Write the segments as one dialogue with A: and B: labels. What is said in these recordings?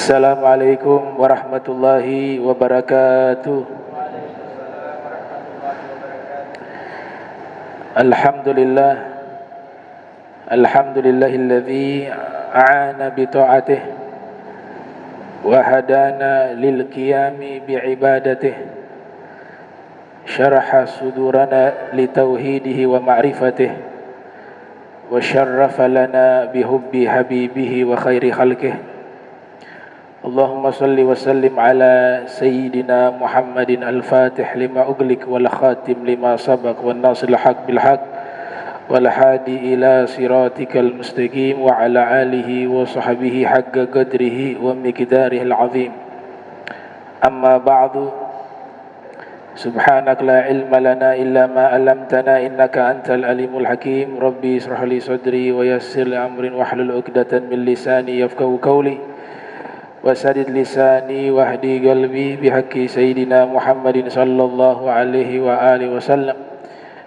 A: Assalamualaikum warahmatullahi wabarakatuh. Alhamdulillah, alhamdulillahilladzi a'ana bi ta'atih wa hadana lil qiyami bi ibadatihi, syaraha sudurana li tauhidihi wa ma'rifatihi, wa syarrafa lana bi hubbi habibihi wa khairi khalqihi. Allahumma salli wa sallim ala Sayyidina Muhammadin al-Fatih lima ughliq wal khatim lima sabaq wan nasil haq bil haq wal hadi ila siratikal mustaqim wa ala alihi wa sahbihi haqqa qadrihi wa miqdarihil azim. Amma ba'du, subhanak la ilma lana illa ma 'allamtana innaka antal alimul hakim. Rabbi israh li sadri wa yassir li amri wahlul 'uqdatan min lisani yafqahu qawli wasadid lisani wahdi qalbi bihaqqi sayyidina Muhammadin sallallahu alaihi wa alihi wasallam.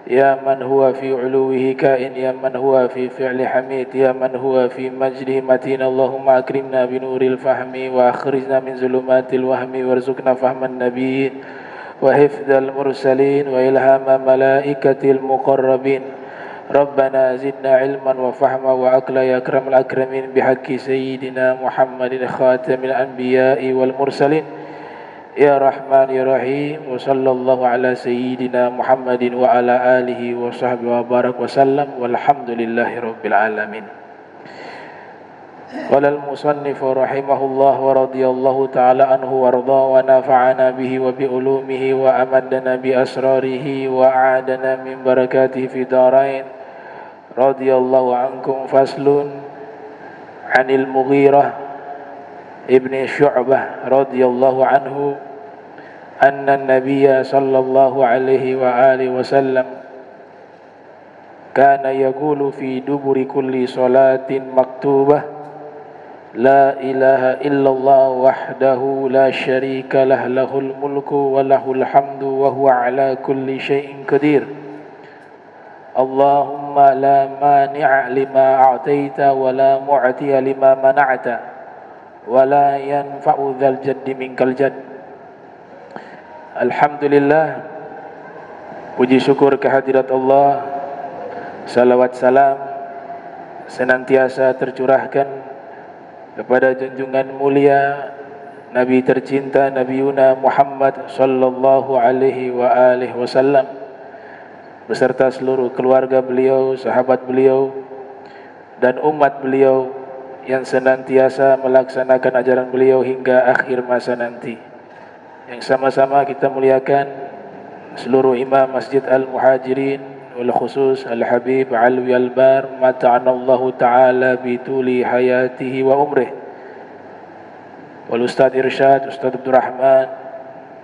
A: Ya man huwa fi uluwihi kain, ya man huwa fi fi'li hamid, ya man huwa fi majdihi matin. Allahumma akrimna binuril fahmi wa akhrijna min zulumatil wahmi warzuqna fahman nabiyyin wa hifdzal mursalin wa ilhama malaikatil muqarrabin. Rabbana zidna ilman wa fahma wa akla ya akramul akramin bihaqqi sayyidina Muhammadin khatamil anbiya'i wal mursalin. Ya Rahman ya Rahim, wa sallallahu ala sayyidina Muhammadin wa ala alihi wa sahbihi wa barak wa sallam, walhamdulillahi rabbil alamin. Qala al-musannif rahimahullah wa radiyallahu ta'ala anhu wa radha wa nafa'ana bihi wa bi ulumihi wa amadana bi asrarihi wa a'adana min barakatihi fi darain. Radiyallahu ankum. Faslun anil Mughirah ibni Syu'bah radiyallahu anhu anna nabiyya sallallahu alaihi wa alihi wasallam kana yaqulu fi duburi kulli salatin maktubah la ilaha illallah wahdahu la syarika lah, lahul mulku wa lahul hamdu wa huwa ala kulli syai'in qadir. Allahumma la mani'a lima a'taita wa la mu'tiya lima mana'ta wa la yanfa'u dzal jaddi minkal jadd. Alhamdulillah, puji syukur kehadirat Allah, salawat salam senantiasa tercurahkan kepada junjungan mulia Nabi tercinta Nabi Yuna Muhammad sallallahu alaihi wa alihi wasallam beserta seluruh keluarga beliau, sahabat beliau dan umat beliau yang senantiasa melaksanakan ajaran beliau hingga akhir masa nanti. Yang sama-sama kita muliakan seluruh imam Masjid Al-Muhajirin wal khusus Al-Habib Alwi Al-Bar mata'anallahu ta'ala bituli hayatihi wa umrih, wal Ustadz Irsyad Ustadz Abdul Rahman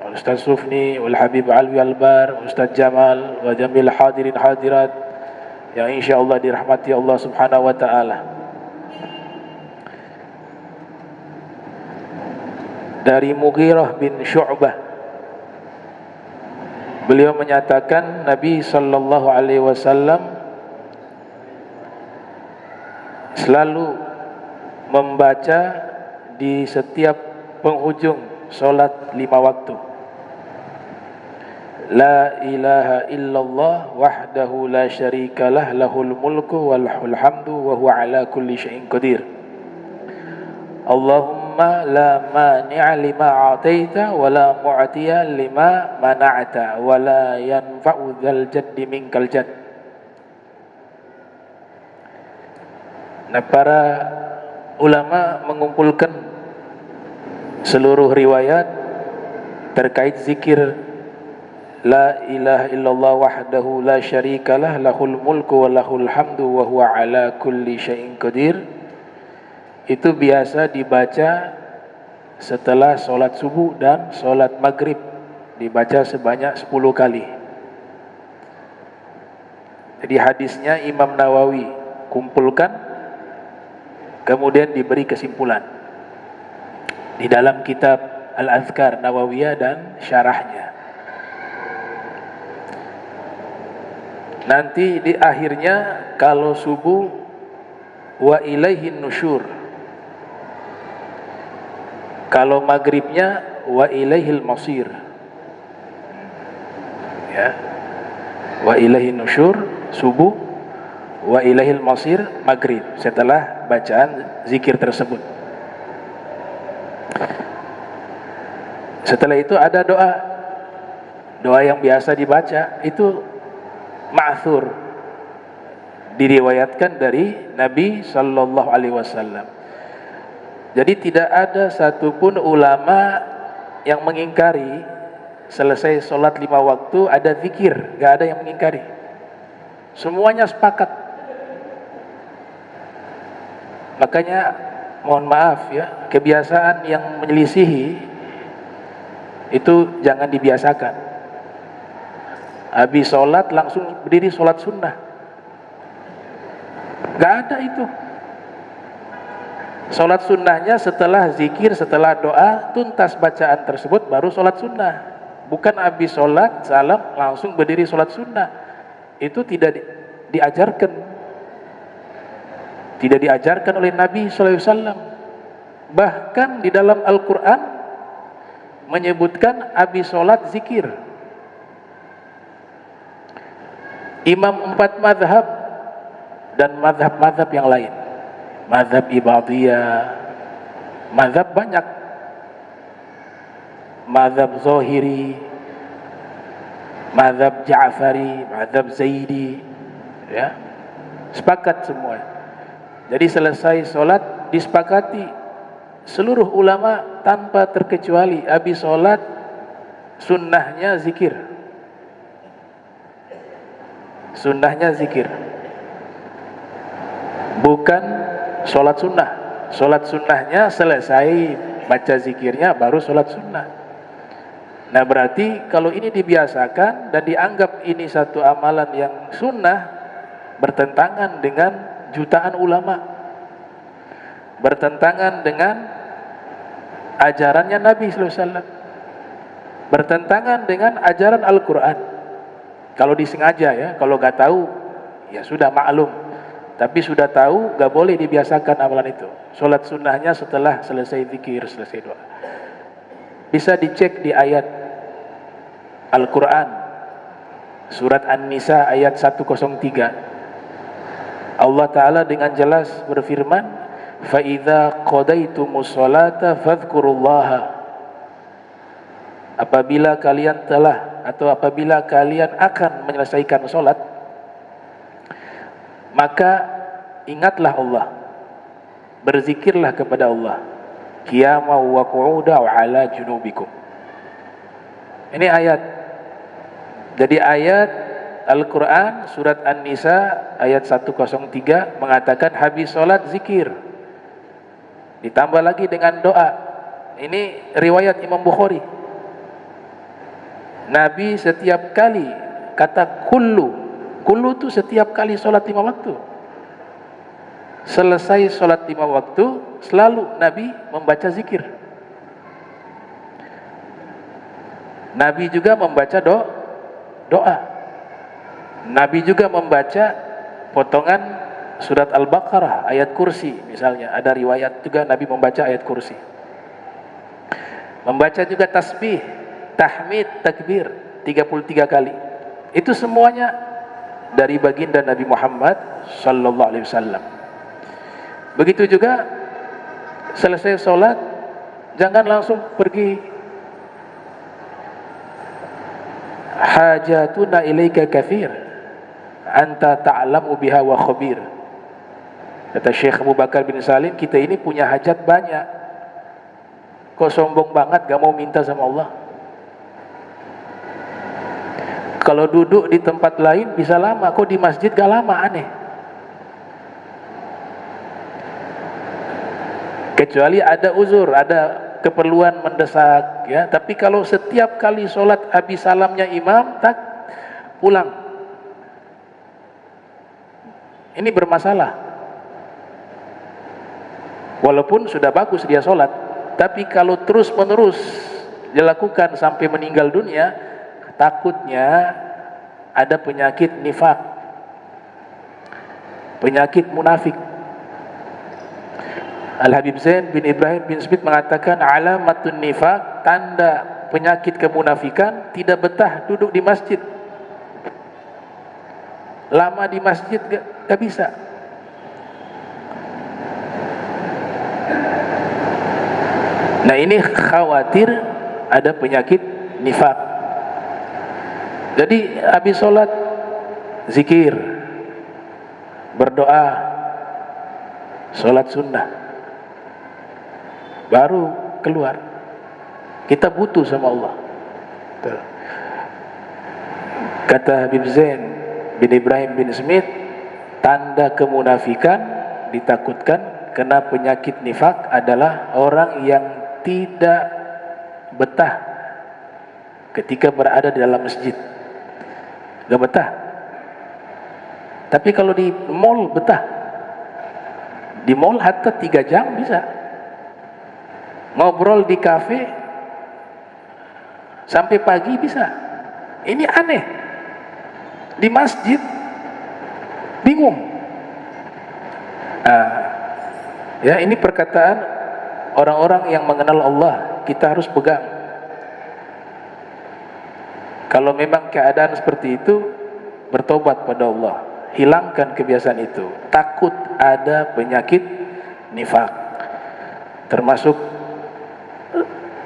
A: wal Ustadz Sufni wal Habib Alwi Al-Bar, Ustadz Jamal wa jamil hadirin hadirat yang insyaallah dirahmati Allah subhanahu wa ta'ala. Dari Mughirah bin Syu'bah, beliau menyatakan Nabi sallallahu alaihi wasallam selalu membaca di setiap penghujung solat 5 waktu, la ilaha illallah wahdahu la syarikalah, lahul mulku wa lahul hamdu wa huwa ala kulli syai'in qadir. Allahumma la mani'a lima a'taita wa la mu'tiya lima mana'ta wa la yanfa'u dzal jaddi minkal jadd. Nah, para ulama mengumpulkan seluruh riwayat terkait zikir la ilaha illallah wahdahu la syarikalah, lahul mulku wa lahul hamdu wa huwa ala kulli syai'in qadir. Itu biasa dibaca setelah sholat subuh dan sholat maghrib, dibaca sebanyak 10 kali. Jadi hadisnya Imam Nawawi kumpulkan, kemudian diberi kesimpulan di dalam kitab Al-Azkar Nawawiyah dan syarahnya. Nanti di akhirnya kalau subuh wa ilaihin nusyur, Kalau maghribnya wa ilaihil masir, ya, wa ilaihin nusyur subuh, wa ilaihil masir maghrib, setelah bacaan zikir tersebut. Setelah itu ada doa yang biasa dibaca, itu ma'thur, diriwayatkan dari Nabi sallallahu alaihi wasallam. Jadi tidak ada satupun ulama yang mengingkari selesai sholat 5 waktu ada zikir, gak ada yang mengingkari. Semuanya sepakat. Makanya mohon maaf ya, kebiasaan yang menyelisihi itu jangan dibiasakan. Habis sholat langsung berdiri sholat sunnah, gak ada itu. Sholat sunnahnya setelah zikir, setelah doa, tuntas bacaan tersebut baru sholat sunnah. Bukan habis sholat salam langsung berdiri sholat sunnah. Itu tidak diajarkan, tidak diajarkan oleh Nabi SAW. Bahkan di dalam Al-Quran menyebutkan habis sholat zikir. Imam 4 mazhab dan mazhab-mazhab yang lain, mazhab Ibadiyah, mazhab banyak, mazhab Zahiri, mazhab Ja'fari, mazhab Zaidi, ya, sepakat semua. Jadi selesai sholat disepakati seluruh ulama tanpa terkecuali, habis sholat sunnahnya zikir, sunnahnya zikir, bukan sholat sunnah. Sholat sunnahnya selesai baca zikirnya baru sholat sunnah. Nah berarti kalau ini dibiasakan dan dianggap ini satu amalan yang sunnah, bertentangan dengan jutaan ulama, bertentangan dengan ajarannya Nabi SAW, bertentangan dengan ajaran Al-Quran. Kalau disengaja ya, kalau gak tahu ya sudah maklum. Tapi sudah tahu, gak boleh dibiasakan amalan itu. Sholat sunnahnya setelah selesai zikir, selesai doa. Bisa dicek di ayat Al-Quran, surat An-Nisa ayat 103. Allah Ta'ala dengan jelas berfirman, فَإِذَا قَضَيْتُمُ الصَّلَاةَ فَاذْكُرُوا اللَّهَ. Apabila kalian telah, atau apabila kalian akan menyelesaikan sholat, maka ingatlah Allah, berzikirlah kepada Allah, qiyaman wa qu'udan wa ala junubikum. Ini ayat. Jadi ayat Al-Quran surat An-Nisa ayat 103 mengatakan habis sholat zikir, ditambah lagi dengan doa. Ini riwayat Imam Bukhari. Nabi setiap kali kata kullu itu setiap kali sholat 5 waktu. Selesai sholat 5 waktu selalu Nabi membaca zikir. Nabi juga membaca doa. Nabi juga membaca potongan surat Al-Baqarah, ayat kursi misalnya. Ada riwayat juga Nabi membaca ayat kursi. Membaca juga tasbih, tahmid, takbir 33 kali. Itu semuanya dari baginda Nabi Muhammad sallallahu alaihi wasallam. Begitu juga selesai sholat jangan langsung pergi. Hajatuna ilaika katsir anta ta'lamu biha wa khabir. Kata Syekh Abu Bakar bin Salim, kita ini punya hajat banyak, kok sombong banget gak mau minta sama Allah. Kalau duduk di tempat lain bisa lama, kok di masjid gak lama, aneh. Kecuali ada uzur, ada keperluan mendesak ya. Tapi kalau setiap kali sholat habis salamnya imam tak pulang, ini bermasalah. Walaupun sudah bagus dia sholat, tapi kalau terus menerus dilakukan sampai meninggal dunia, takutnya ada penyakit nifak, penyakit munafik. Al-Habib Zain bin Ibrahim bin Smith mengatakan alamatun nifaq, tanda penyakit kemunafikan, tidak betah duduk di masjid. Lama di masjid gak bisa. Nah ini khawatir ada penyakit nifaq. Jadi habis sholat zikir, berdoa, sholat sunnah, baru keluar. Kita butuh sama Allah. Kata Habib Zain bin Ibrahim bin Smith, tanda kemunafikan ditakutkan kena penyakit nifak adalah orang yang tidak betah ketika berada di dalam masjid. Gak betah. Tapi kalau di mall betah. Di mall hatta 3 jam bisa. Ngobrol di kafe sampai pagi bisa. Ini aneh. Di masjid bingung. Ya ini perkataan orang-orang yang mengenal Allah, kita harus pegang. Kalau memang keadaan seperti itu, bertobat pada Allah, hilangkan kebiasaan itu. Takut ada penyakit nifak. Termasuk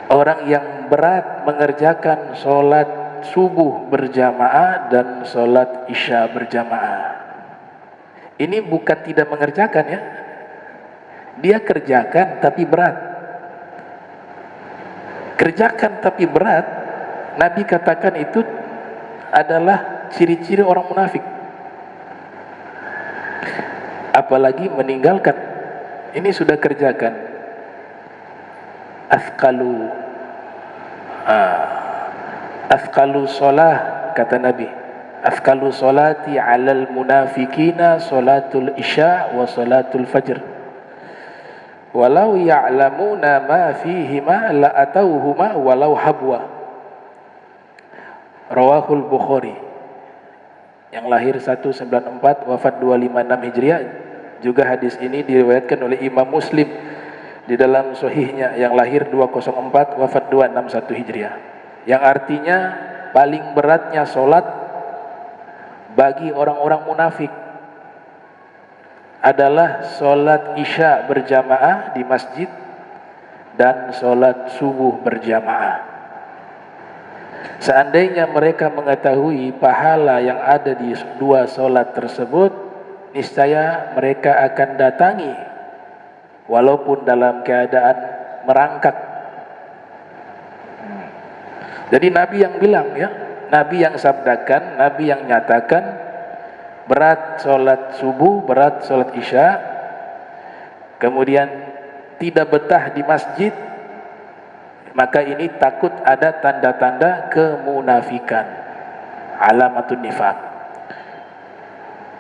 A: orang yang berat mengerjakan sholat subuh berjamaah dan sholat isya berjamaah. Ini bukan tidak mengerjakan ya, dia kerjakan tapi berat. Kerjakan tapi berat, Nabi katakan itu adalah ciri-ciri orang munafik. Apalagi meninggalkan. Ini sudah kerjakan. Afqalu sholah, kata Nabi, afqalu sholati alal munafikina sholatul isya wa sholatul fajr walau ya'lamuna ma fihima la atauhuma walau habwa. Rawahul Bukhari, yang lahir 194 wafat 256 Hijriah. Juga hadis ini diriwayatkan oleh Imam Muslim di dalam sahihnya, yang lahir 204 wafat 261 Hijriah. Yang artinya paling beratnya sholat bagi orang-orang munafik adalah sholat isya berjamaah di masjid dan sholat subuh berjamaah. Seandainya mereka mengetahui pahala yang ada di dua sholat tersebut, niscaya mereka akan datangi walaupun dalam keadaan merangkak. Jadi Nabi yang bilang ya, Nabi yang sabdakan, Nabi yang nyatakan, berat sholat subuh, berat sholat isya, kemudian tidak betah di masjid, maka ini takut ada tanda-tanda kemunafikan, alamatun nifaq.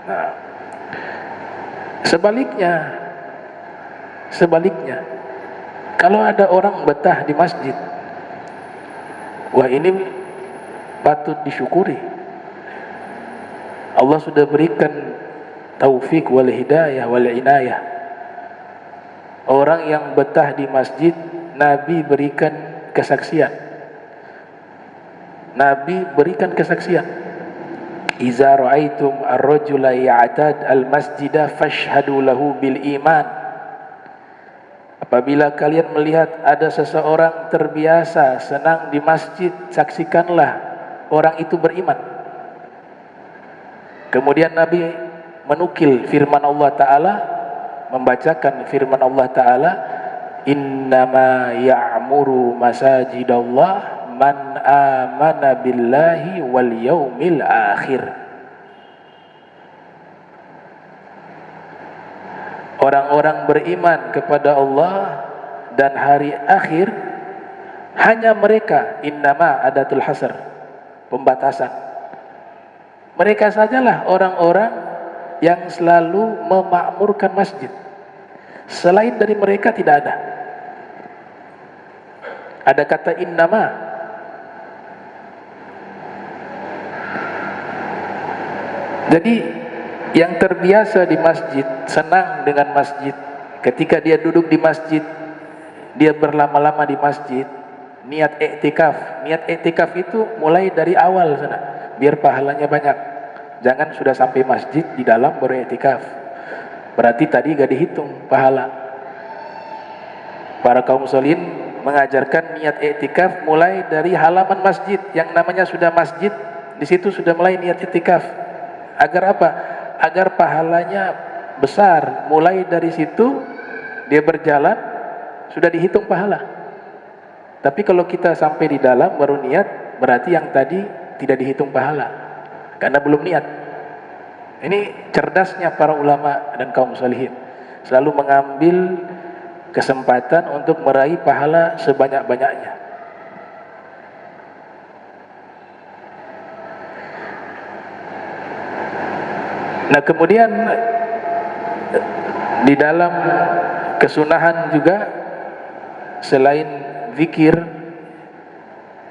A: Nah, sebaliknya, kalau ada orang betah di masjid, wah ini patut disyukuri. Allah sudah berikan taufik wal hidayah wal inayah. Orang yang betah di masjid, Nabi berikan kesaksian. Nabi berikan kesaksian. Iza ra'aitum ar-rajula ya'tad al-masjida fashhadu lahu bil iman. Apabila kalian melihat ada seseorang terbiasa senang di masjid, saksikanlah orang itu beriman. Kemudian Nabi menukil firman Allah Ta'ala, membacakan firman Allah Ta'ala, innama ya'muru masajidallah man amana billahi wal yaumil akhir. Orang-orang beriman kepada Allah dan hari akhir, hanya mereka, innama adatul hasr, pembatasan, mereka sajalah orang-orang yang selalu memakmurkan masjid. Selain dari mereka tidak ada. Ada kata innama. Jadi yang terbiasa di masjid, senang dengan masjid, Ketika dia duduk di masjid, dia berlama-lama di masjid, niat iktikaf. Niat iktikaf itu mulai dari awal sana, biar pahalanya banyak. Jangan sudah sampai masjid di dalam baru iktikaf. Berarti tadi gak dihitung pahala. Para kaum muslimin mengajarkan niat iktikaf mulai dari halaman masjid. Yang namanya sudah masjid, di situ sudah mulai niat iktikaf. Agar apa? Agar pahalanya besar. Mulai dari situ dia berjalan sudah dihitung pahala. Tapi kalau kita sampai di dalam baru niat, berarti yang tadi tidak dihitung pahala karena belum niat. Ini cerdasnya para ulama dan kaum salihin, selalu mengambil kesempatan untuk meraih pahala sebanyak-banyaknya. Nah, kemudian di dalam kesunahan juga selain zikir,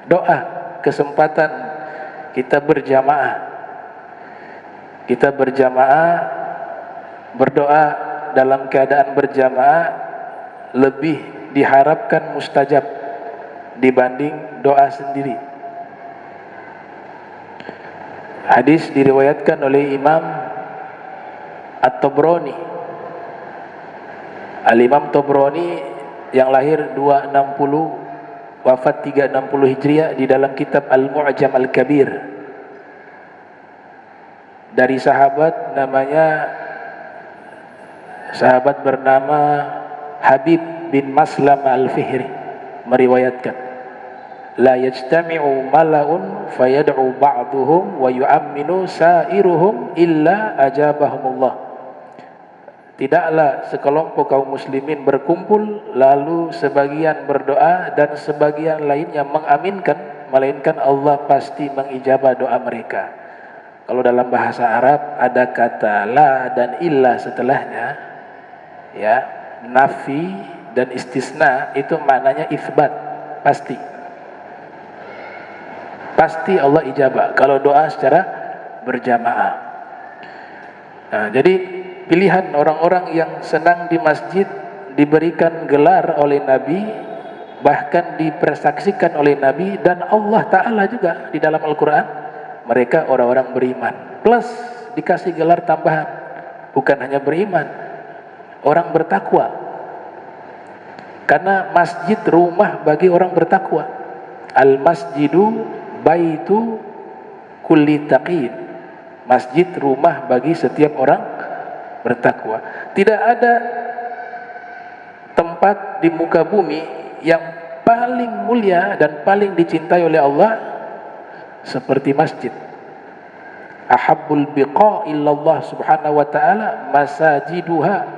A: doa, kesempatan kita berjamaah. Kita berjamaah berdoa dalam keadaan berjamaah lebih diharapkan mustajab dibanding doa sendiri. Hadis diriwayatkan oleh Imam At-Tabrani. Al-Imam Tabrani yang lahir 260 wafat 360 Hijriah di dalam kitab Al-Mu'jam Al-Kabir, dari sahabat bernama Habib bin Maslam Al-Fihri meriwayatkan, la yajtami'u mala'un fayad'u ba'duhum wa yu'amminu sa'iruhum illa ajabahumullah. Tidaklah sekelompok kaum muslimin berkumpul lalu sebagian berdoa dan sebagian lainnya mengaminkan, melainkan Allah pasti mengijabah doa mereka. Kalau dalam bahasa Arab ada kata la dan illa setelahnya, ya, nafi dan istisna, itu maknanya itsbat, pasti. Pasti Allah ijabah kalau doa secara berjamaah. Nah, jadi pilihan orang-orang yang senang di masjid diberikan gelar oleh Nabi, bahkan dipersaksikan oleh Nabi dan Allah Ta'ala juga di dalam Al-Quran, mereka orang-orang beriman. Plus dikasih gelar tambahan, bukan hanya beriman, orang bertakwa. Karena masjid rumah bagi orang bertakwa. Al-masjidu baitu kulli taqin. Masjid rumah bagi setiap orang bertakwa. Tidak ada tempat di muka bumi yang paling mulia dan paling dicintai oleh Allah seperti masjid. Ahabbul biqa illallah subhanahu wa ta'ala masajiduha.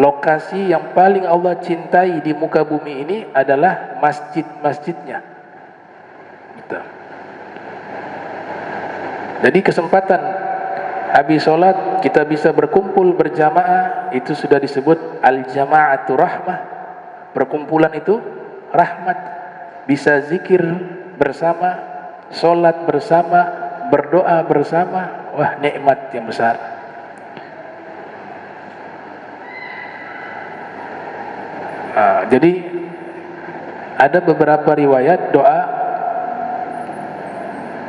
A: Lokasi yang paling Allah cintai di muka bumi ini adalah masjid-masjidnya. Gitu. Jadi kesempatan habis sholat kita bisa berkumpul berjamaah, itu sudah disebut al-jama'atu rahmah. Perkumpulan itu rahmat. Bisa zikir bersama, sholat bersama, berdoa bersama. Wah, nikmat yang besar. Jadi ada beberapa riwayat doa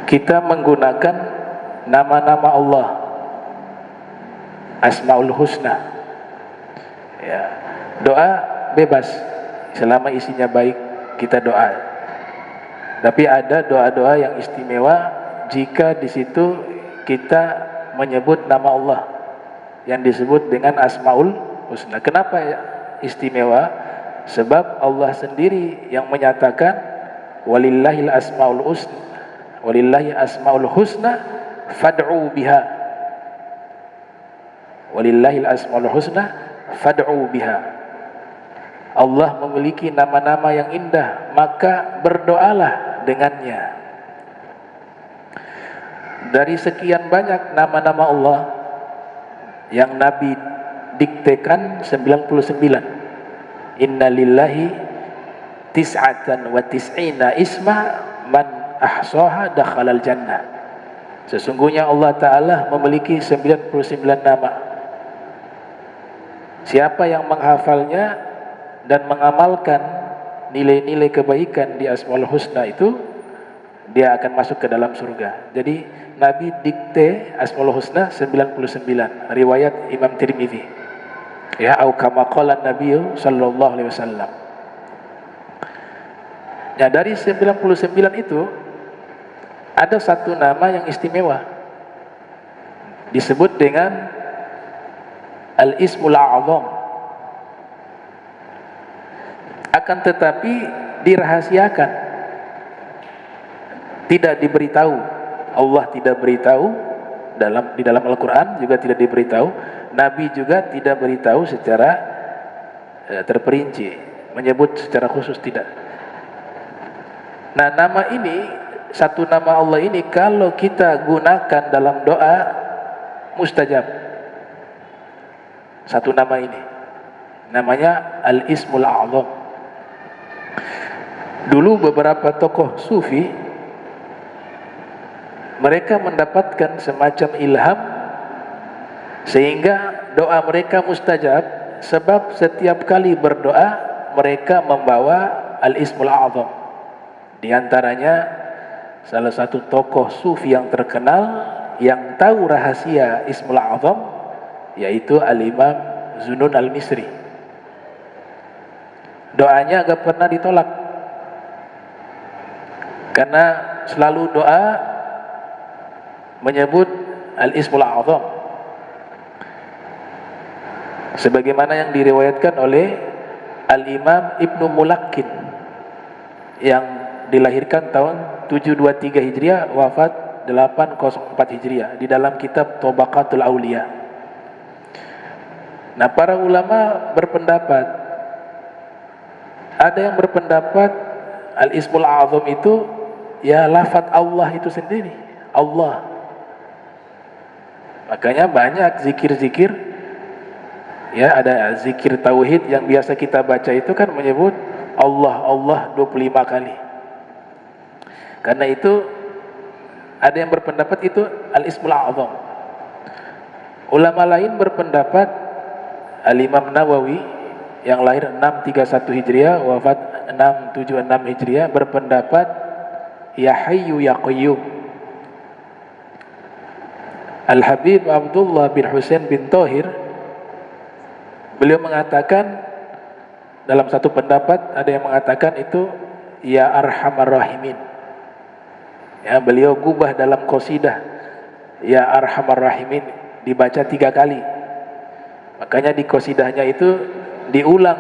A: kita menggunakan nama-nama Allah, Asmaul Husna. Ya, doa bebas selama isinya baik, kita doa. Tapi ada doa-doa yang istimewa jika di situ kita menyebut nama Allah yang disebut dengan Asmaul Husna. Kenapa ya istimewa? Sebab Allah sendiri yang menyatakan walillahil asmaul husna, walillahi asmaul husna fad'u biha. Walillahil asmaul husna fad'u biha. Allah memiliki nama-nama yang indah, maka berdoalah dengannya. Dari sekian banyak nama-nama Allah yang Nabi diktekan 99. Inna lillahi tis'atan wa tis'ina isma man ahsaha dakhalal jannah. Sesungguhnya Allah Ta'ala memiliki 99 nama. Siapa yang menghafalnya dan mengamalkan nilai-nilai kebaikan di Asmaul Husna itu, dia akan masuk ke dalam surga. Jadi Nabi dikte Asmaul Husna 99, riwayat Imam Tirmidzi. Ya, au kama qala Nabi sallallahu alaihi wasallam. Ya, dari 99 itu ada satu nama yang istimewa, disebut dengan Al-Ismul A'zam. Akan tetapi dirahasiakan, tidak diberitahu. Allah tidak beritahu, di dalam Al-Quran juga tidak diberitahu, Nabi juga tidak beritahu secara terperinci, menyebut secara khusus, tidak. Nah, nama ini, satu nama Allah ini, kalau kita gunakan dalam doa, mustajab. Satu nama ini namanya Al-Ismul A'zam. Dulu beberapa tokoh sufi, mereka mendapatkan semacam ilham sehingga doa mereka mustajab, sebab setiap kali berdoa mereka membawa Al-Ismul A'zam. Di antaranya salah satu tokoh sufi yang terkenal yang tahu rahasia Ismul A'zam yaitu Al-Imam Zunnun Al-Misri. Doanya agak pernah ditolak karena selalu doa menyebut Al-Ismul A'zam, sebagaimana yang diriwayatkan oleh Al-Imam Ibnu Mulakkin yang dilahirkan tahun 723 Hijriah, wafat 804 Hijriah, di dalam kitab Tabaqatul Auliya. Nah, para ulama berpendapat, ada yang berpendapat Al-Ismul A'zam itu ya lafaz Allah itu sendiri, Allah. Makanya banyak zikir-zikir, ya ada zikir tauhid yang biasa kita baca itu kan menyebut Allah, Allah 25 kali. Karena itu ada yang berpendapat itu Al-Ismul A'zam. Ulama lain berpendapat Al-Imam Nawawi yang lahir 631 Hijriah, wafat 676 Hijriah, berpendapat Ya Hayyu Ya Qayyum. Al-Habib Abdullah bin Husain bin Thahir, beliau mengatakan dalam satu pendapat, ada yang mengatakan itu Ya Arhamar Rahimin. Ya, beliau gubah dalam qasidah Ya Arhamar Rahimin dibaca 3 kali. Makanya di qasidahnya itu diulang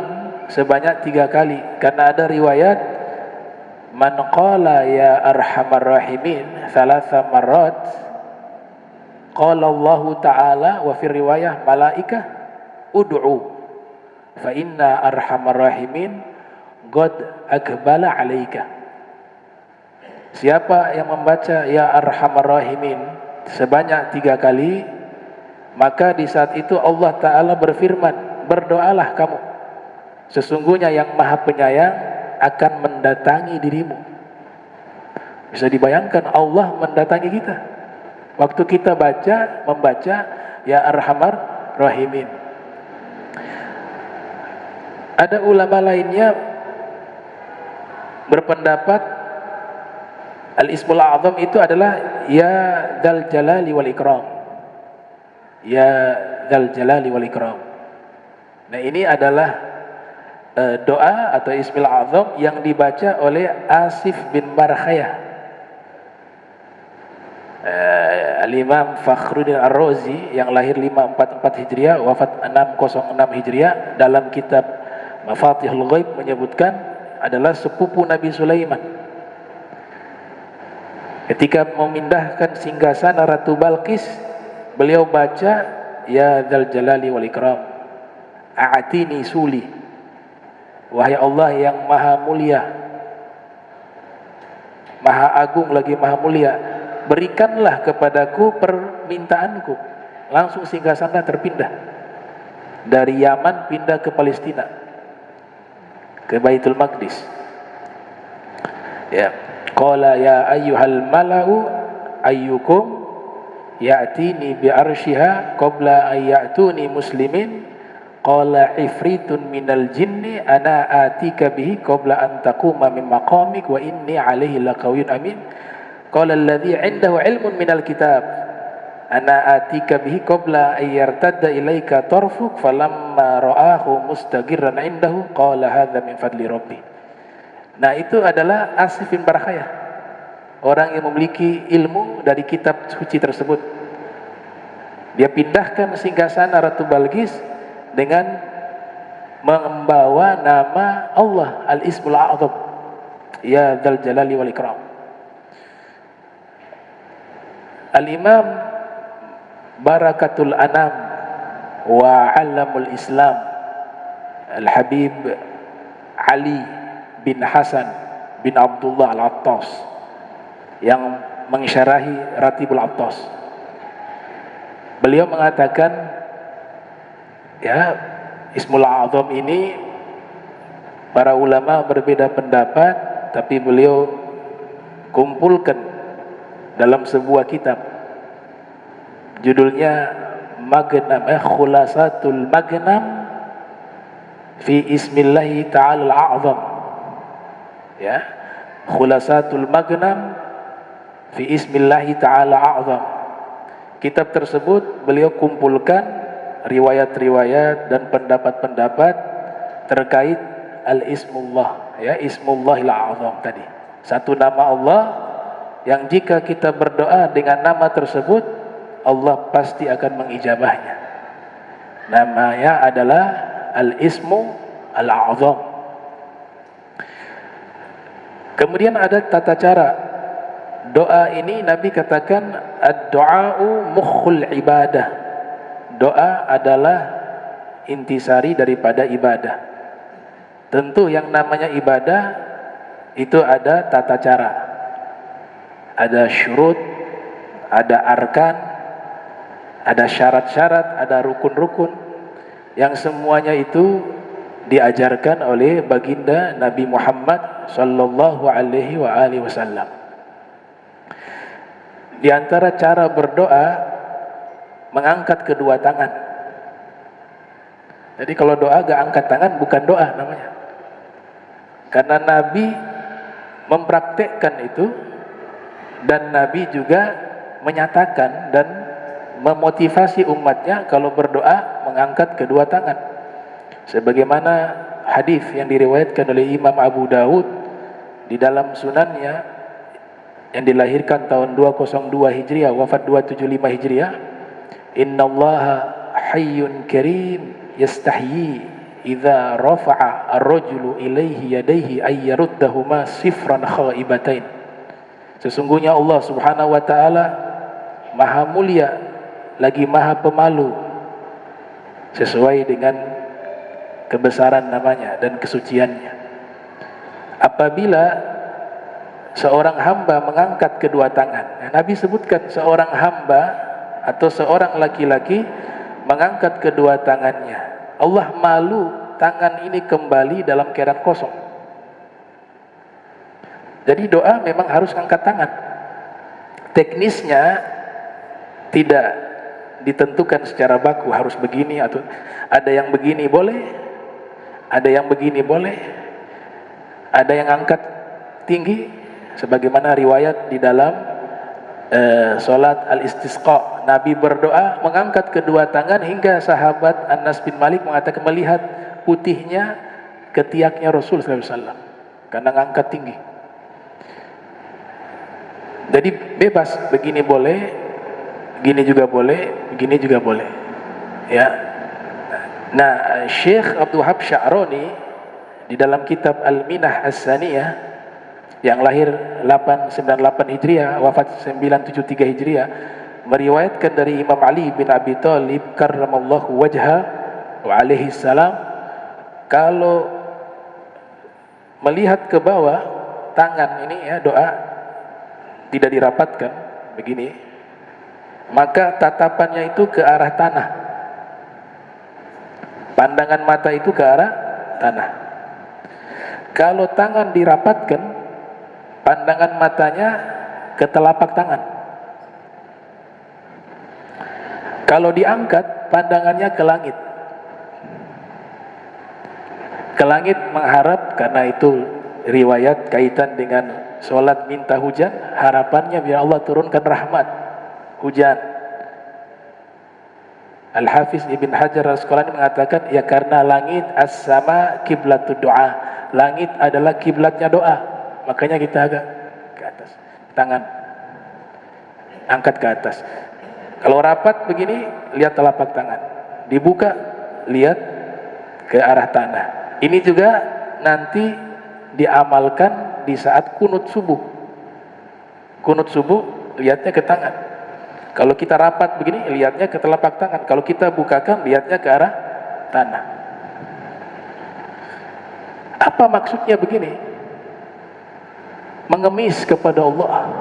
A: sebanyak 3 kali, karena ada riwayat man qala ya arhamar rahimin thalatha marrat qala Allah ta'ala wa fi riwayah malaikah ud'u fa inna arhamar rahimin qad akbala alaika. Siapa yang membaca ya arhamar rahimin sebanyak 3 kali, maka di saat itu Allah Ta'ala berfirman, berdoalah kamu, sesungguhnya yang maha penyayang akan mendatangi dirimu. Bisa dibayangkan Allah mendatangi kita waktu kita membaca ya arhamar rahimin. Ada ulama lainnya berpendapat Al-Ismul A'zam itu adalah ya dzal jalali wal ikram, ya dzal jalali wal ikram. Nah, ini adalah doa atau Ismul A'zam yang dibaca oleh Asif bin Barkhayah. Al-Imam Fakhruddin Ar-Razi yang lahir 544 Hijriah, wafat 606 Hijriah, dalam kitab Mafatihul Ghaib menyebutkan adalah sepupu Nabi Sulaiman. Ketika memindahkan singgasana Ratu Balqis, beliau baca ya dzal jalali wal ikram a'tini suli, wahai Allah yang maha mulia, maha agung lagi maha mulia, berikanlah kepadaku permintaanku. Langsung singgasana terpindah dari Yaman pindah ke Palestina, ke Baitul Maqdis. Ya, qala ya ayyuhal mala'u ayyukum ya'tini bi arsyiha qabla an ya'tuni muslimin qala ifritun minal jinni ana atika bihi qabla an taquma min maqamik wa inni alaihi laqawiyyun amin. Qala alladhi 'indahu 'ilmun minal kitab ana atika bihi qabla an yartadda ilaika tarfuk falamma ra'ahu mustaqirran 'indahu qala hadza min fadli rabbi. Nah, itu adalah Asif bin Barkhayah, orang yang memiliki ilmu dari kitab suci tersebut. Dia pindahkan singgasana Ratu Balqis dengan membawa nama Allah Al-Ismul A'zam, ya Dzal Jalali wal Ikram. Al-Imam Barakatul Anam wa Alamul Islam Al-Habib Ali bin Hasan bin Abdullah Al-Attas yang mensyarahi Ratibul Attas, beliau mengatakan, ya, Ismul A'zam ini para ulama berbeda pendapat, tapi beliau kumpulkan dalam sebuah kitab, judulnya Khulasatul Magnam fi Ismillahi Ta'ala Al-A'zam, ya, Khulasatul Magnam fi Ismillahi Ta'ala A'zam. Kitab tersebut beliau kumpulkan riwayat-riwayat dan pendapat-pendapat terkait al-ismullah, ya, Ismullahil A'zam tadi. Satu nama Allah yang jika kita berdoa dengan nama tersebut, Allah pasti akan mengijabahnya. Namanya adalah al-ismu al-a'zam. Kemudian ada tata cara doa ini. Nabi katakan ad-du'a'u mukhul ibadah. Doa adalah intisari daripada ibadah. Tentu yang namanya ibadah itu ada tata cara, ada syurut, ada arkan, ada syarat-syarat, ada rukun-rukun, yang semuanya itu diajarkan oleh baginda Nabi Muhammad sallallahu alaihi wasallam. Di antara cara berdoa, mengangkat kedua tangan. Jadi kalau doa gak angkat tangan bukan doa namanya. Karena Nabi mempraktekkan itu, dan Nabi juga menyatakan dan memotivasi umatnya kalau berdoa mengangkat kedua tangan. Sebagaimana hadis yang diriwayatkan oleh Imam Abu Dawud di dalam sunannya, yang dilahirkan tahun 202 Hijriah, wafat 275 Hijriah. Innallaha hayyun karim yastahyi idza rafa'a ar-rajulu ilaihi yadayhi ay yaruddahuma sifran khaibatain. Sesungguhnya Allah Subhanahu wa taala Maha mulia lagi Maha pemalu, sesuai dengan kebesaran namanya dan kesuciannya. Apabila seorang hamba mengangkat kedua tangan, Nabi sebutkan seorang hamba atau seorang laki-laki mengangkat kedua tangannya, Allah malu tangan ini kembali dalam keadaan kosong. Jadi doa memang harus angkat tangan. Teknisnya tidak ditentukan secara baku harus begini, atau ada yang begini boleh, ada yang begini boleh, ada yang angkat tinggi, sebagaimana riwayat di dalam salat al-istisqa. Nabi berdoa mengangkat kedua tangan hingga sahabat Anas bin Malik mengatakan melihat putihnya ketiaknya Rasul sallallahu alaihi wasallam karena ngangkat tinggi. Jadi bebas, begini boleh, gini juga boleh, begini juga boleh, ya. Nah, Syekh Abdul Wahab Sya'rani di dalam kitab Al-Minah As-Saniyah yang lahir 898 Hijriah, wafat 973 Hijriah, meriwayatkan dari Imam Ali bin Abi Thalib karramallahu wajha wa alaihi salam, kalau melihat ke bawah tangan ini, ya, doa tidak dirapatkan begini, maka tatapannya itu ke arah tanah, pandangan mata itu ke arah tanah. Kalau tangan dirapatkan, pandangan matanya ke telapak tangan. Kalau diangkat, pandangannya ke langit. Ke langit mengharap, karena itu riwayat kaitan dengan sholat minta hujan, harapannya biar Allah turunkan rahmat, hujan. Al-Hafiz Ibn Hajar Al-Asqalani mengatakan, ya karena langit as-sama kiblatud doa, langit adalah kiblatnya doa, makanya kita agak ke atas, tangan angkat ke atas. Kalau rapat begini, lihat telapak tangan, dibuka, lihat ke arah tanah. Ini juga nanti diamalkan di saat kunut subuh. Kunut subuh lihatnya ke tangan. Kalau kita rapat begini, lihatnya ke telapak tangan. Kalau kita bukakan, lihatnya ke arah tanah. Apa maksudnya begini? Mengemis kepada Allah.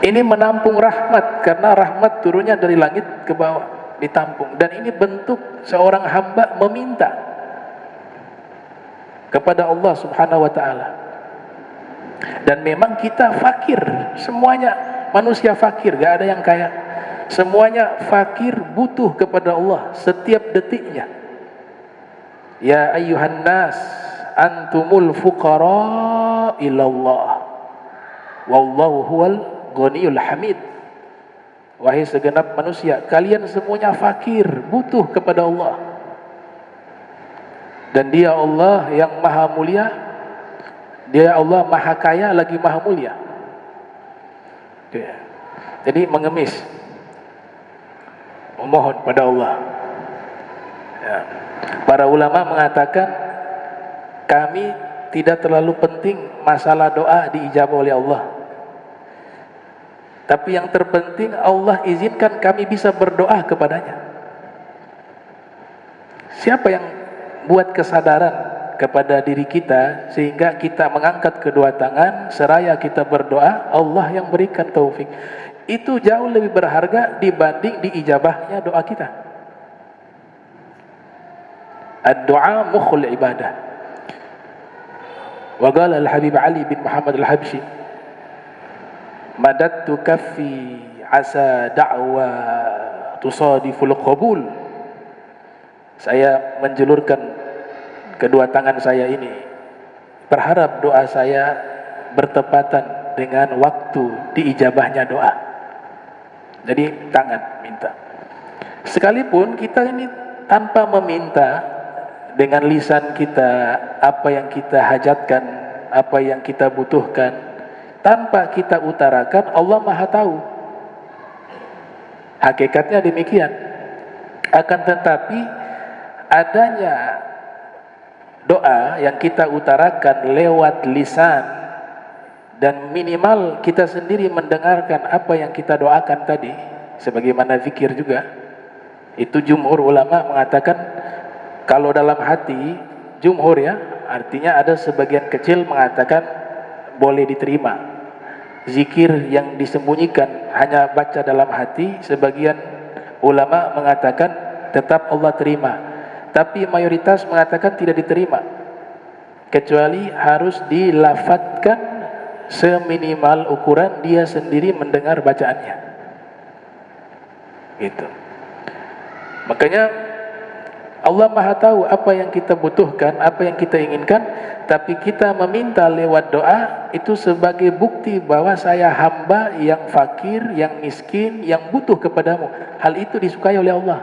A: Ini menampung rahmat, karena rahmat turunnya dari langit ke bawah, ditampung. Dan ini bentuk seorang hamba meminta kepada Allah Subhanahu wa ta'ala. Dan memang kita fakir, semuanya manusia fakir, gak ada yang kaya. Semuanya fakir, butuh kepada Allah setiap detiknya. Ya ayyuhan nas antumul fuqara ilallah wallahu huwal ghaniyul hamid. Wahai segenap manusia, kalian semuanya fakir, butuh kepada Allah. Dan Dia Allah yang maha mulia, Dia Allah maha kaya lagi maha mulia. Jadi mengemis, memohon pada Allah. Ya. Para ulama mengatakan, kami tidak terlalu penting masalah doa diijabah oleh Allah. Tapi yang terpenting Allah izinkan kami bisa berdoa kepadanya. Siapa yang buat kesadaran kepada diri kita sehingga kita mengangkat kedua tangan seraya kita berdoa, Allah yang berikan taufik. Itu jauh lebih berharga dibanding diijabahnya doa kita. Ad-du'a mukhul ibadah. Wa qala al-Habib Ali bin Muhammad al-Habsyi, madattu kaffi asa da'wa tusadiful qabul. Saya menjulurkan kedua tangan saya ini, berharap doa saya bertepatan dengan waktu diijabahnya doa. Jadi tangan minta. Sekalipun kita ini tanpa meminta, dengan lisan kita apa yang kita hajatkan, apa yang kita butuhkan, tanpa kita utarakan, Allah Maha tahu. Hakikatnya demikian. Akan tetapi adanya doa yang kita utarakan lewat lisan, dan minimal kita sendiri mendengarkan apa yang kita doakan tadi, sebagaimana zikir juga. Itu jumhur ulama mengatakan, kalau dalam hati, jumhur ya, artinya ada sebagian kecil mengatakan boleh diterima. Zikir yang disembunyikan hanya baca dalam hati, sebagian ulama mengatakan tetap Allah terima. Tapi mayoritas mengatakan tidak diterima, kecuali harus dilafatkan seminimal ukuran dia sendiri mendengar bacaannya. Gitu. Makanya Allah Maha tahu apa yang kita butuhkan, apa yang kita inginkan, tapi kita meminta lewat doa itu sebagai bukti bahwa saya hamba yang fakir, yang miskin, yang butuh kepadamu. Hal itu disukai oleh Allah.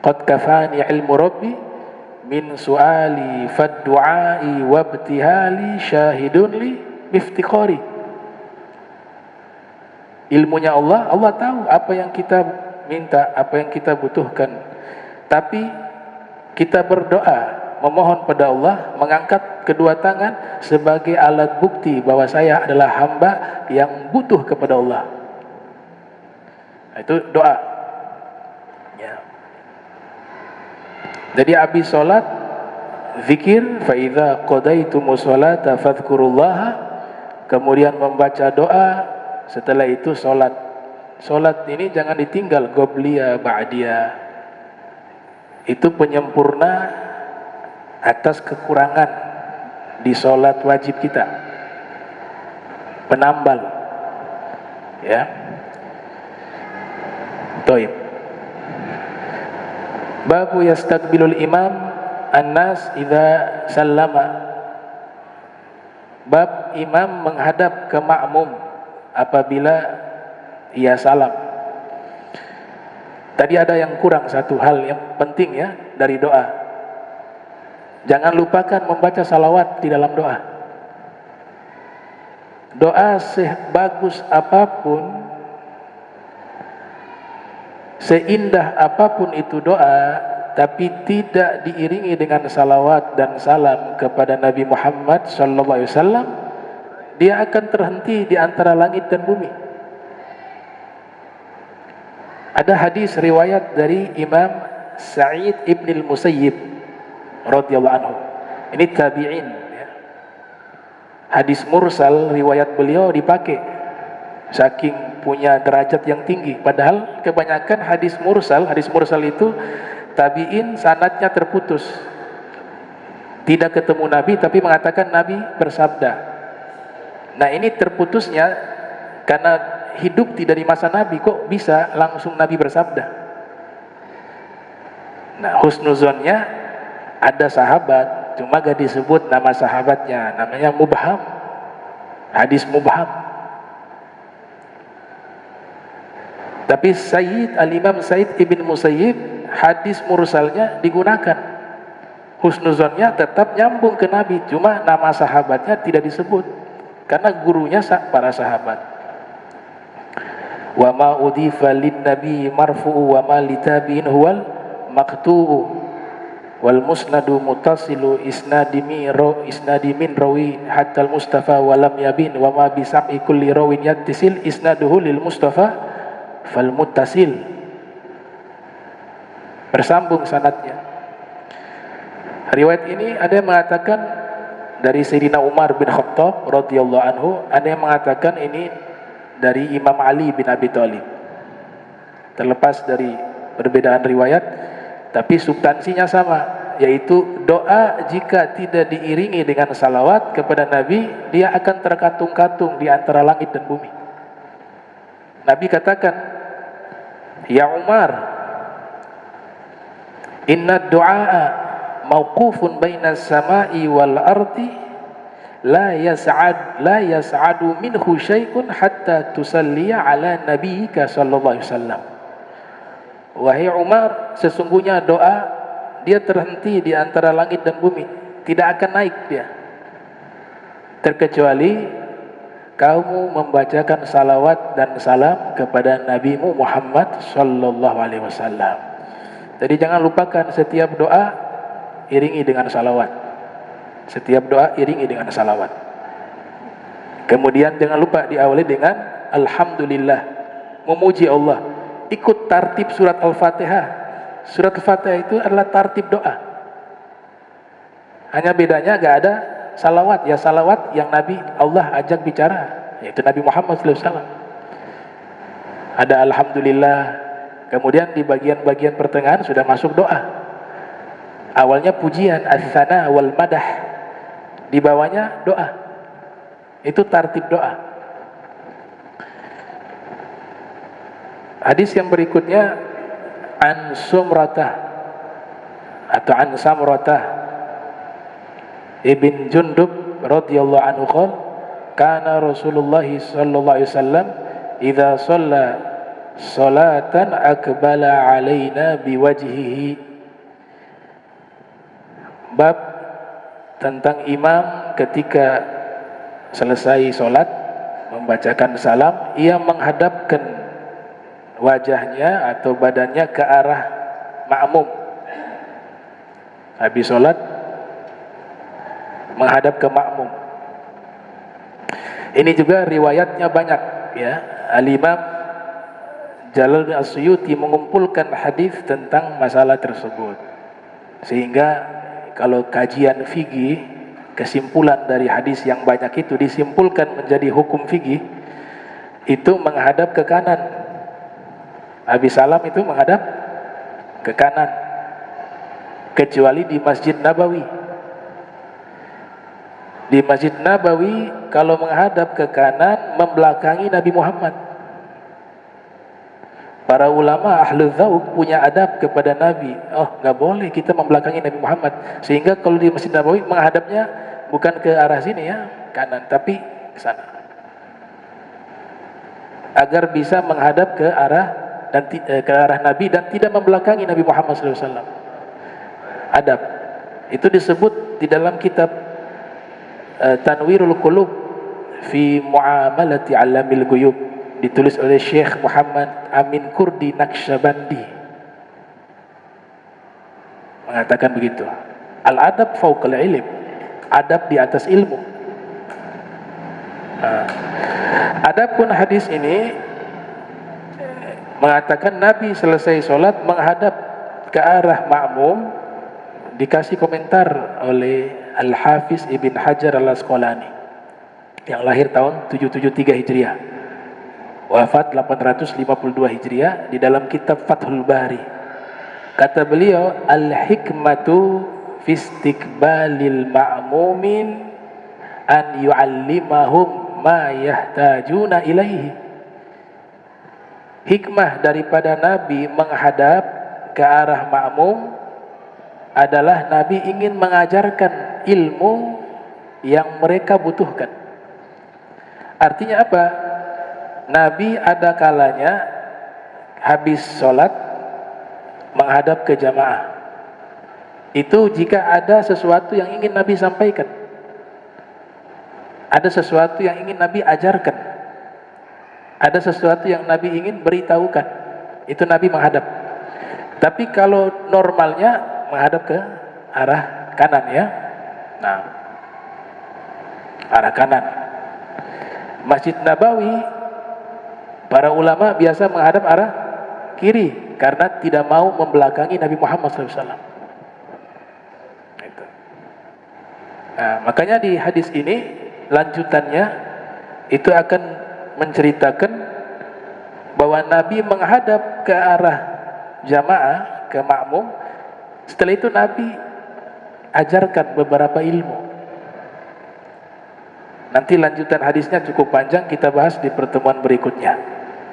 A: Qad kafani ilmu rabbi min su'ali fad-du'ai wabtihali syahidun li biftiqari. Ilmunya Allah, Allah tahu apa yang kita minta, apa yang kita butuhkan. Tapi kita berdoa, memohon pada Allah, mengangkat kedua tangan sebagai alat bukti bahwa saya adalah hamba yang butuh kepada Allah. Itu doa ya. Jadi habis sholat, zikir, fa idza qadaitumus sholata fadhkurullaha, kemudian membaca doa. Setelah itu sholat. Sholat ini jangan ditinggal, qobliyah, ba'diyah. Itu penyempurna atas kekurangan di sholat wajib kita, penambal ya. Toib. Babu yastaqbilul imam an-nas idza sallama. Bab imam menghadap ke makmum apabila ia salam. Tadi ada yang kurang, satu hal yang penting ya dari doa. Jangan lupakan membaca salawat di dalam doa. Doa sebagus apapun, seindah apapun itu doa, tapi tidak diiringi dengan salawat dan salam kepada Nabi Muhammad SAW, dia akan terhenti di antara langit dan bumi. Ada hadis riwayat dari Imam Sa'id ibn al-Musayyib radhiyallahu anhu. Ini tabi'in ya. Hadis mursal riwayat beliau dipakai saking punya derajat yang tinggi. Padahal kebanyakan hadis mursal itu tabi'in sanadnya terputus, tidak ketemu Nabi tapi mengatakan Nabi bersabda. Nah ini terputusnya karena hidup tidak di masa Nabi, kok bisa langsung Nabi bersabda. Nah husnuzonnya ada sahabat cuma gak disebut nama sahabatnya, namanya mubham, hadis mubham. Tapi Al-Imam Sa'id ibn Musayyib hadis mursalnya digunakan, husnuzonnya tetap nyambung ke Nabi, cuma nama sahabatnya tidak disebut karena gurunya para sahabat. Wa ma udhifa lin nabi marfu'u wa ma litabi'in huwal maqtu'u wal musnadu muttasilu isnadi min rawi hatta al mustafa wa lam yabin wa ma bi sam'i kulli rawin yattasil isnaduhu lil mustafa fal muttasil. Bersambung sanadnya. Riwayat ini ada yang mengatakan dari Sayyidina Umar bin Khattab radhiyallahu anhu, ada yang mengatakan ini dari Imam Ali bin Abi Thalib. Terlepas dari perbedaan riwayat, tapi substansinya sama, yaitu doa jika tidak diiringi dengan salawat kepada Nabi, dia akan terkatung-katung di antara langit dan bumi. Nabi katakan, "Ya Umar, inna du'a mauqufun baina samai wal ardi la yas'adu minhu syai'un hatta tusalliya ala nabiyyika sallallahu alaihi wasallam." Wahai Umar, sesungguhnya doa dia terhenti di antara langit dan bumi, tidak akan naik dia terkecuali kamu membacakan salawat dan salam kepada Nabimu Muhammad sallallahu alaihi wasallam. Jadi jangan lupakan setiap doa iringi dengan salawat. Setiap doa iringi dengan salawat. Kemudian jangan lupa diawali dengan alhamdulillah, memuji Allah. Ikut tartib surat Al-Fatihah. Surat Al-Fatihah itu adalah tartib doa. Hanya bedanya gak ada salawat. Ya salawat yang Nabi Allah ajak bicara, yaitu Nabi Muhammad SAW. Ada alhamdulillah. Kemudian di bagian-bagian pertengahan sudah masuk doa. Awalnya pujian, as-sana wal madah. Di bawahnya doa. Itu tartib doa. Hadis yang berikutnya, an Sumratah atau an Samratah ibn Jundub radhiyallahu anhu qala, kana Rasulullah sallallahu alaihi wasallam idza shalla salatan akbala alaina biwajhihi. Bab tentang imam ketika selesai solat membacakan salam, ia menghadapkan wajahnya atau badannya ke arah makmum. Habis solat menghadap ke makmum. Ini juga riwayatnya banyak ya. Al-Imam Jalaluddin As-Suyuti mengumpulkan hadis tentang masalah tersebut, sehingga kalau kajian fikih, kesimpulan dari hadis yang banyak itu disimpulkan menjadi hukum fikih, itu menghadap ke kanan. Habis salam itu menghadap ke kanan, kecuali di Masjid Nabawi. Di Masjid Nabawi kalau menghadap ke kanan membelakangi Nabi Muhammad. Para ulama ahlu dzauq punya adab kepada Nabi. Oh, nggak boleh kita membelakangi Nabi Muhammad. Sehingga kalau di Masjid Nabawi menghadapnya bukan ke arah sini ya, kanan, tapi ke sana. Agar bisa menghadap ke arah dan ke arah Nabi dan tidak membelakangi Nabi Muhammad SAW. Adab. Itu disebut di dalam kitab Tanwirul Qulub fi Muamalati Alamil Ghuyub, ditulis oleh Syekh Muhammad Amin Kurdi Naqsyabandi, mengatakan begitu. Al-adab fauqal ilm, adab di atas ilmu. Adapun hadis ini mengatakan Nabi selesai sholat menghadap ke arah makmum, dikasih komentar oleh Al-Hafiz Ibn Hajar Al-Asqalani yang lahir tahun 773 Hijriah, wafat 852 Hijriah, di dalam kitab Fathul Bari. Kata beliau, al-hikmatu fi istiqbalil ma'mumin an yu'allimahum ma yahtajuna ilaihi. Hikmah daripada Nabi menghadap ke arah makmum adalah Nabi ingin mengajarkan ilmu yang mereka butuhkan. Artinya apa? Nabi ada kalanya habis sholat menghadap ke jamaah. Itu jika ada sesuatu yang ingin Nabi sampaikan, ada sesuatu yang ingin Nabi ajarkan, ada sesuatu yang Nabi ingin beritahukan, itu Nabi menghadap. Tapi kalau normalnya menghadap ke arah kanan ya. Nah, arah kanan. Masjid Nabawi para ulama biasa menghadap arah kiri karena tidak mau membelakangi Nabi Muhammad SAW. Nah, makanya di hadis ini lanjutannya itu akan menceritakan bahwa Nabi menghadap ke arah jamaah, ke makmum. Setelah itu Nabi ajarkan beberapa ilmu. Nanti lanjutan hadisnya cukup panjang, kita bahas di pertemuan berikutnya,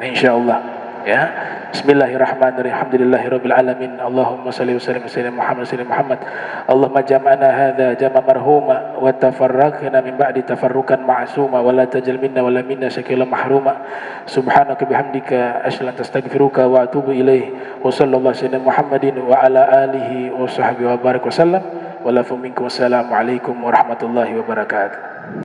A: insyaallah ya. Bismillahirrahmanirrahim. Alhamdulillahirabbil alamin. Allahumma shalli wa sallim ala Muhammad. Allahumma jam'ana hadza jam'a marhuma wa tafarraqna min ba'di tafarruqan ma'suma wa la tajal minna wa la minna shakila mahruma. Subhanaka bihamdika asyhadu an astaghfiruka wa atubu ilaih. Wa sallallahu ala Muhammadin wa ala alihi wa sahbihi wa barik wa sallam. Wa la minkum. Wassalamu alaikum warahmatullahi wabarakatuh.